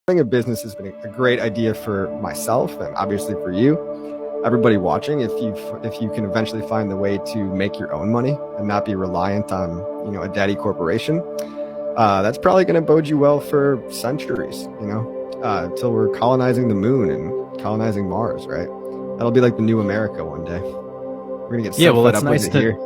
Starting a business has been a great idea for myself and obviously for you, everybody watching. If you can eventually find the way to make your own money and not be reliant on a daddy corporation, that's probably going to bode you well for centuries. Until we're colonizing the moon and colonizing Mars, right? That'll be like the new America one day. We're gonna get it's nice to here.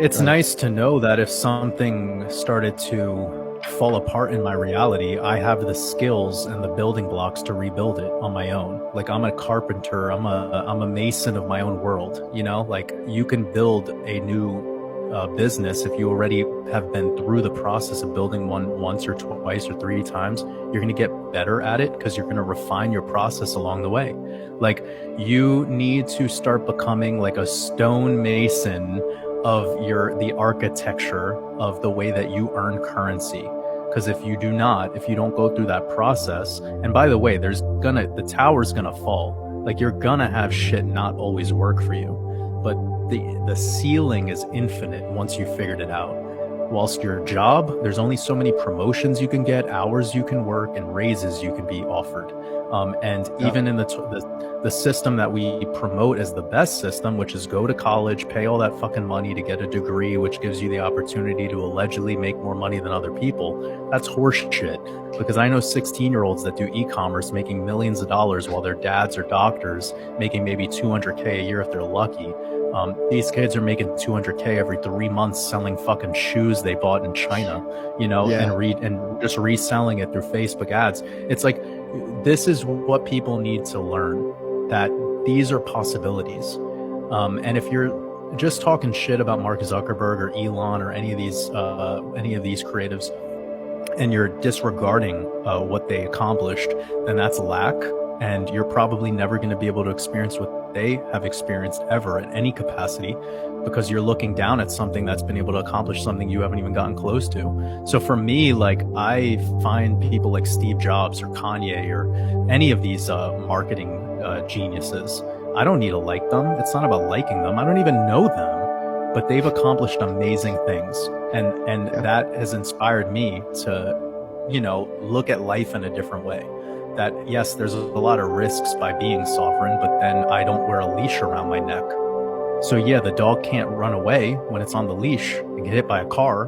It's nice to know that if something started to fall apart in my reality, I have the skills and the building blocks to rebuild it on my own. Like, I'm a carpenter, I'm a mason of my own world. Like, you can build a new business if you already have been through the process of building one once or twice or 3 times. You're going to get better at it because you're going to refine your process along the way. Like, you need to start becoming like a stone mason of the architecture of the way that you earn currency. Because if you don't go through that process, and by the way, the tower's gonna fall. Like, you're gonna have shit not always work for you, but the ceiling is infinite once you figured it out. Whilst your job, there's only so many promotions you can get, hours you can work, and raises you can be offered. Even in the system that we promote as the best system, which is go to college, pay all that fucking money to get a degree, which gives you the opportunity to allegedly make more money than other people, that's horse shit. Because I know 16-year-olds that do e-commerce making millions of dollars while their dads are doctors making maybe $200K a year if they're lucky. These kids are making $200K every 3 months selling fucking shoes they bought in China, and just reselling it through Facebook ads. It's like, this is what people need to learn, that these are possibilities. And if you're just talking shit about Mark Zuckerberg or Elon or any of these creatives, and you're disregarding what they accomplished, then that's lack, and you're probably never going to be able to experience what they have experienced ever at any capacity, because you're looking down at something that's been able to accomplish something you haven't even gotten close to. So for me, like, I find people like Steve Jobs or Kanye or any of these marketing geniuses, I don't need to like them. It's not about liking them. I don't even know them, but they've accomplished amazing things. And that has inspired me to, look at life in a different way. That, yes, there's a lot of risks by being sovereign, but then I don't wear a leash around my neck. So yeah, the dog can't run away when it's on the leash and get hit by a car.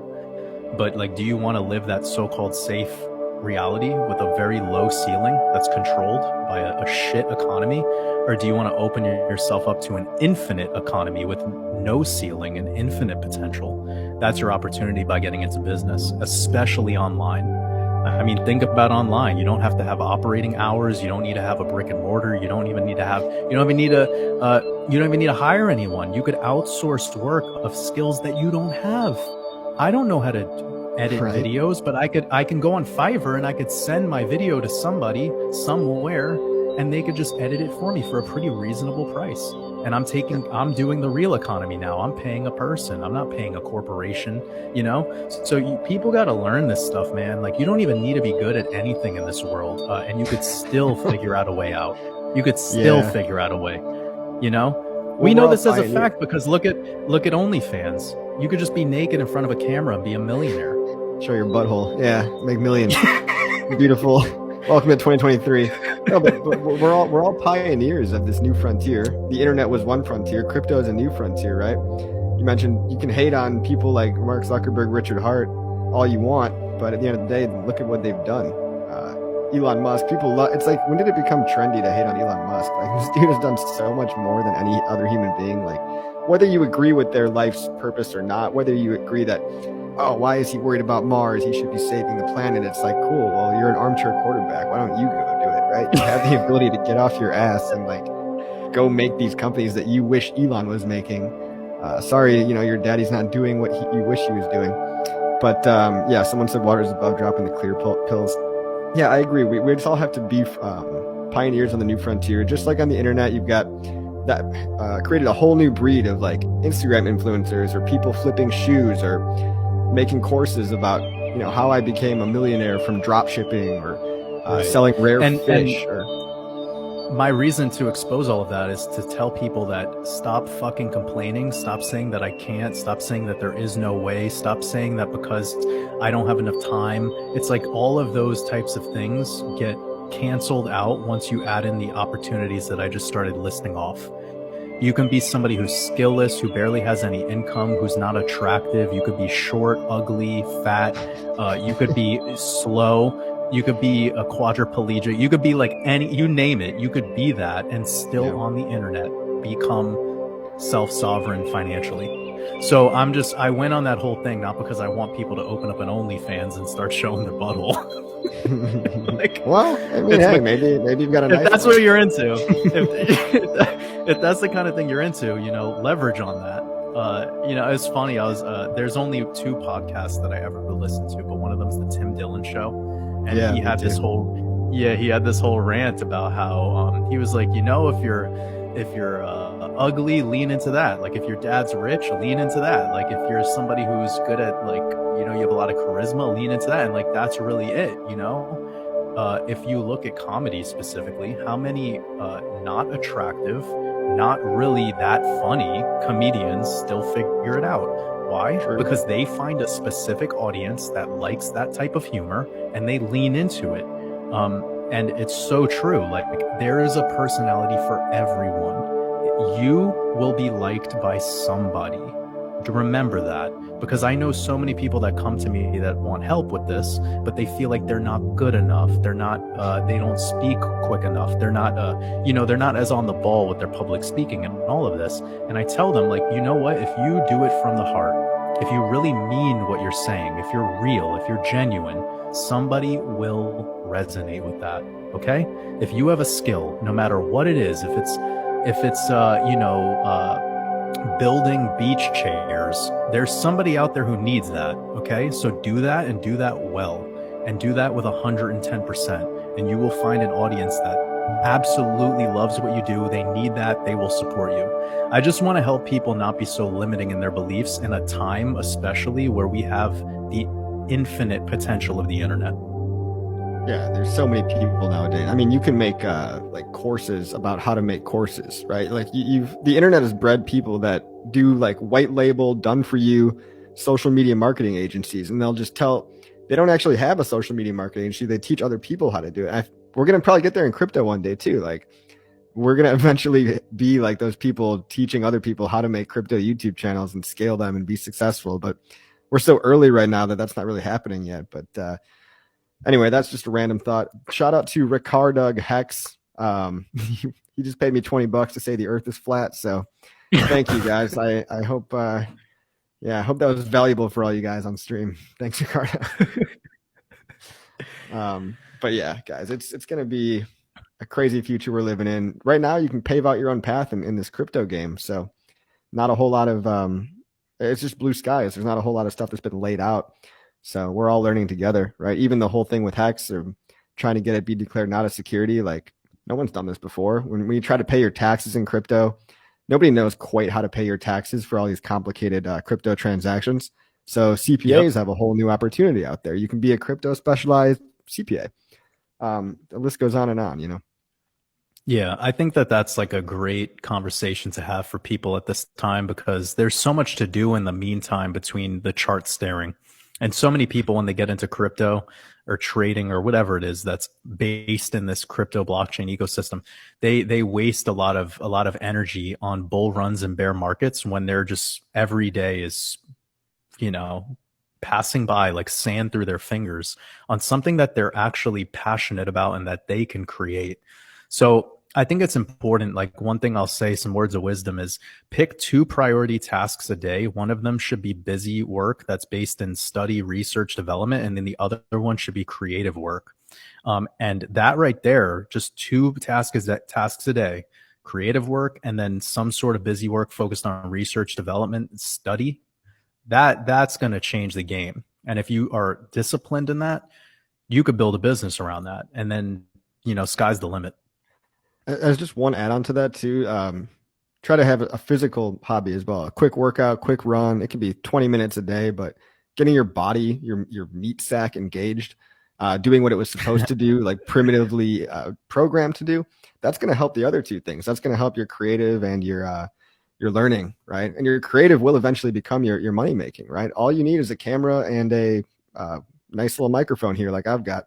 But like, do you want to live that so-called safe reality with a very low ceiling that's controlled by a shit economy? Or do you want to open yourself up to an infinite economy with no ceiling and infinite potential? That's your opportunity by getting into business, especially online. I mean, think about online. You don't have to have operating hours. You don't need to have a brick and mortar. You don't even need to hire anyone. You could outsource work of skills that you don't have. I don't know how to edit videos, but I can go on Fiverr and I could send my video to somebody somewhere and they could just edit it for me for a pretty reasonable price. And I'm doing the real economy now. I'm paying a person. I'm not paying a corporation, So people got to learn this stuff, man. Like, you don't even need to be good at anything in this world. And you could still figure out a way out. You could still figure out a way, We know this as a fact because look at OnlyFans. You could just be naked in front of a camera and be a millionaire. Show your butthole. Yeah, make millions. Beautiful. Welcome to 2023. No, but we're all pioneers of this new frontier. The internet was one frontier. Crypto is a new frontier, right? You mentioned you can hate on people like Mark Zuckerberg, Richard Hart, all you want, but at the end of the day, look at what they've done. Elon Musk, people love. It's like, when did it become trendy to hate on Elon Musk? Like, this dude has done so much more than any other human being. Like, whether you agree with their life's purpose or not, whether you agree that, oh, why is he worried about Mars? He should be saving the planet. It's like, cool. Well, you're an armchair quarterback. Why don't you go do it, right? You have the ability to get off your ass and like go make these companies that you wish Elon was making. Sorry, your daddy's not doing what you wish he was doing. But yeah, someone said water is above dropping the clear pills. Yeah, I agree. We just all have to be pioneers on the new frontier. Just like on the internet, you've got that created a whole new breed of like Instagram influencers or people flipping shoes or making courses about how I became a millionaire from drop shipping or selling rare fish. my reason to expose all of that is to tell people that stop fucking complaining, stop saying that I can't, stop saying that there is no way, stop saying that because I don't have enough time. It's like all of those types of things get canceled out once you add in the opportunities that I just started listing off. You can be somebody who's skillless, who barely has any income, who's not attractive. You could be short, ugly, fat. You could be slow. You could be a quadriplegic. You could be like you name it. You could be that and still on the internet become self-sovereign financially. So I went on that whole thing not because I want people to open up an OnlyFans and start showing their butthole. Like, well, I mean, hey, maybe you've got a nice. If that's what you're into, if that's the kind of thing you're into, leverage on that. It's funny. There's only 2 podcasts that I ever listened to, but one of them's the Tim Dillon Show, and he had this whole rant about how he was like, if you're ugly, lean into that. Like if your dad's rich, lean into that. Like if you're somebody who's good at you have a lot of charisma, lean into that. And like that's really it. If you look at comedy specifically, how many not attractive, not really that funny comedians still figure it out? Why? True. Because they find a specific audience that likes that type of humor and they lean into it. And it's so true. Like there is a personality for everyone. You will be liked by somebody. Remember that, because I know so many people that come to me that want help with this, but they feel like they're not good enough. They're not, they don't speak quick enough. They're not, they're not as on the ball with their public speaking and all of this. And I tell them, like, you know what, if you do it from the heart, if you really mean what you're saying, if you're real, if you're genuine, somebody will resonate with that. Okay. If you have a skill, no matter what it is, if it's building beach chairs, there's somebody out there who needs that. Okay, so do that and do that well, and do that with 110%, and you will find an audience that absolutely loves what you do. They need that. They will support you. I just want to help people not be so limiting in their beliefs in a time, especially where we have the infinite potential of the internet. Yeah, there's so many people nowadays. I mean, you can make like courses about how to make courses, right? Like the internet has bred people that do like white label, done for you social media marketing agencies, and they don't actually have a social media marketing agency. They teach other people how to do it. We're gonna probably get there in crypto one day too. Like we're gonna eventually be like those people teaching other people how to make crypto YouTube channels and scale them and be successful. But we're so early right now that that's not really happening yet. But anyway, that's just a random thought. Shout out to Ricardug Hex. He just paid me $20 to say the earth is flat. So thank you guys. I hope, I hope that was valuable for all you guys on stream. Thanks, Ricardo. But yeah, guys, it's going to be a crazy future we're living in. Right now, you can pave out your own path in this crypto game. So not a whole lot of, it's just blue skies. There's not a whole lot of stuff that's been laid out. So we're all learning together, right? Even the whole thing with Hex or trying to get it be declared not a security, like no one's done this before. When you try to pay your taxes in crypto, nobody knows quite how to pay your taxes for all these complicated crypto transactions. So CPAs have a whole new opportunity out there. You can be a crypto specialized CPA. The list goes on and on, Yeah, I think that's like a great conversation to have for people at this time, because there's so much to do in the meantime between the chart staring. And so many people, when they get into crypto or trading or whatever it is that's based in this crypto blockchain ecosystem, they waste a lot of energy on bull runs and bear markets when they're just every day is, passing by like sand through their fingers on something that they're actually passionate about and that they can create. So I think it's important. Like one thing I'll say, some words of wisdom, is pick 2 priority tasks a day. One of them should be busy work that's based in study, research, development. And then the other one should be creative work. And that right there, just 2 tasks a day, creative work, and then some sort of busy work focused on research, development, study. That's going to change the game. And if you are disciplined in that, you could build a business around that. And then, sky's the limit. As just one add-on to that too, try to have a physical hobby as well. A quick workout, quick run. It can be 20 minutes a day, but getting your body, your meat sack engaged. doing what it was supposed to do, like primitively programmed to do, that's going to help the other two things. That's going to help your creative and your learning, right? And your creative will eventually become your money making, right? All you need is a camera and a nice little microphone here, like I've got.